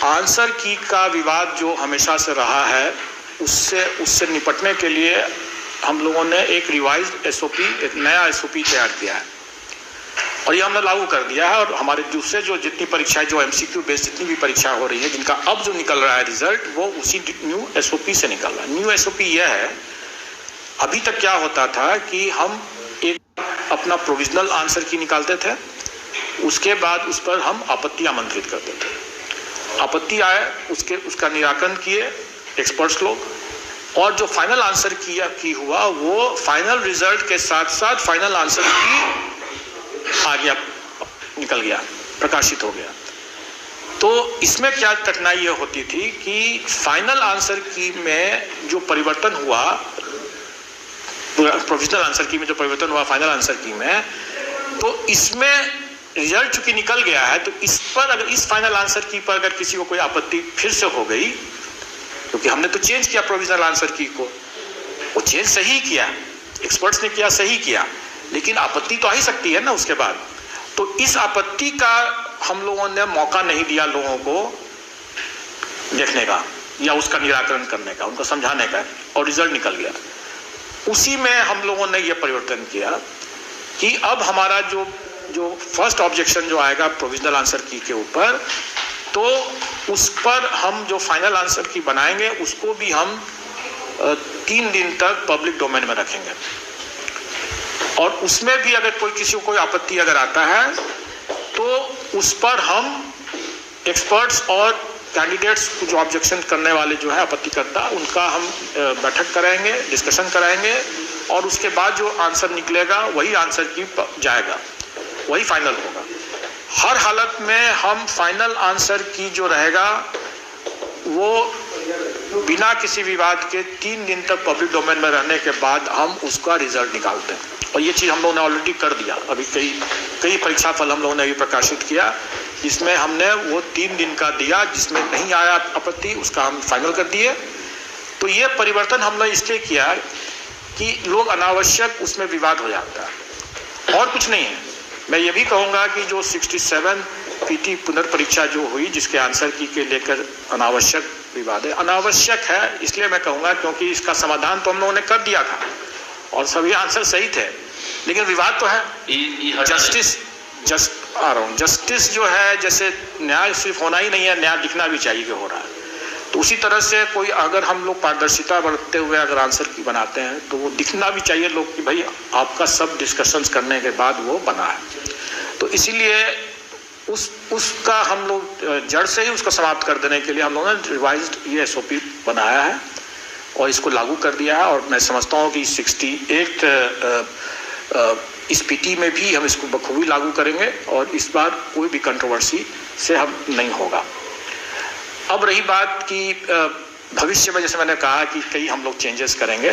Answer की का विवाद जो हमेशा से रहा है, उससे निपटने के लिए हम लोगों ने एक रिवाइज्ड एसओपी, एक नया एसओपी तैयार किया है और ये हमने लागू कर दिया है। और हमारे दूसरे जो जितनी परीक्षाएं, जो एमसीक्यू बेस्ड जितनी भी परीक्षा हो रही है, जिनका अब जो निकल रहा है रिजल्ट, वो उसी न्यू एसओपी से निकल रहा है। न्यू एसओपी यह है, अभी तक क्या होता था कि हम एक अपना प्रोविजनल आंसर की निकालते थे, उसके बाद उस पर हम आपत्ति आमंत्रित करते थे। आपत्ति आए, उसका निराकरण किए एक्सपर्ट्स लोग, और जो फाइनल आंसर की हुआ वो फाइनल रिजल्ट के साथ साथ फाइनल आंसर की आ गया, निकल गया, प्रकाशित हो गया। तो इसमें क्या कठिनाई ये होती थी कि फाइनल आंसर की में जो परिवर्तन हुआ, प्रोविजनल आंसर की में जो परिवर्तन हुआ फाइनल आंसर की में, तो इसमें रिजल्ट चूंकि निकल गया है, तो इस पर अगर इस फाइनल आंसर की पर अगर किसी को कोई आपत्ति फिर से हो गई, क्योंकि हमने तो चेंज किया प्रोविजनल आंसर की को, वो चेंज सही किया, एक्सपर्ट्स ने किया, सही किया, लेकिन आपत्ति तो आ ही सकती है ना उसके बाद। तो इस आपत्ति का हम लोगों ने मौका नहीं दिया लोगों को देखने का या उसका निराकरण करने का, उनको समझाने का, और रिजल्ट निकल गया। उसी में हम लोगों ने ये परिवर्तन किया कि अब हमारा जो फर्स्ट ऑब्जेक्शन जो आएगा प्रोविजनल आंसर की के ऊपर, तो उस पर हम जो फाइनल आंसर की बनाएंगे उसको भी हम 3 दिन तक पब्लिक डोमेन में रखेंगे। और उसमें भी अगर किसी को कोई आपत्ति अगर आता है तो उस पर हम एक्सपर्ट्स और कैंडिडेट्स जो ऑब्जेक्शन करने वाले जो है आपत्तिकर्ता, उनका हम बैठक कराएंगे, डिस्कशन कराएंगे, और उसके बाद जो आंसर निकलेगा वही आंसर की जाएगा, वही फाइनल होगा। हर हालत में हम फाइनल आंसर की जो रहेगा वो बिना किसी विवाद के 3 दिन तक पब्लिक डोमेन में रहने के बाद हम उसका रिजल्ट निकालते हैं। और ये चीज़ हम लोगों ने ऑलरेडी कर दिया। अभी कई परीक्षा फल हम लोगों ने अभी प्रकाशित किया, जिसमें हमने वो 3 दिन का दिया, जिसमें नहीं आया आपत्ति उसका हम फाइनल कर दिए। तो ये परिवर्तन हमने इसलिए किया कि लोग अनावश्यक उसमें विवाद हो जाता है, और कुछ नहीं है। मैं ये भी कहूँगा कि जो 67 पीटी पुनर्परीक्षा जो हुई, जिसके आंसर की के लेकर अनावश्यक विवाद है, अनावश्यक है इसलिए मैं कहूँगा क्योंकि इसका समाधान तो हम लोगों ने कर दिया था और सभी आंसर सही थे, लेकिन विवाद तो है। जस्टिस जो है, जैसे न्याय सिर्फ होना ही नहीं है, न्याय दिखना भी चाहिए कि हो रहा है। तो उसी तरह से कोई अगर हम लोग पारदर्शिता बरतते हुए अगर आंसर की बनाते हैं तो वो दिखना भी चाहिए लोग कि भाई आपका सब डिस्कशंस करने के बाद वो बना है। तो इसीलिए उसका हम लोग जड़ से ही उसको समाप्त कर देने के लिए हम लोगों ने रिवाइज्ड ये एसओपी बनाया है और इसको लागू कर दिया है। और मैं समझता हूँ कि 68 इस पीटी में भी हम इसको बखूबी लागू करेंगे और इस बार कोई भी कंट्रोवर्सी से हम नहीं होगा। अब रही बात कि भविष्य में, जैसे मैंने कहा कि कई हम लोग चेंजेस करेंगे।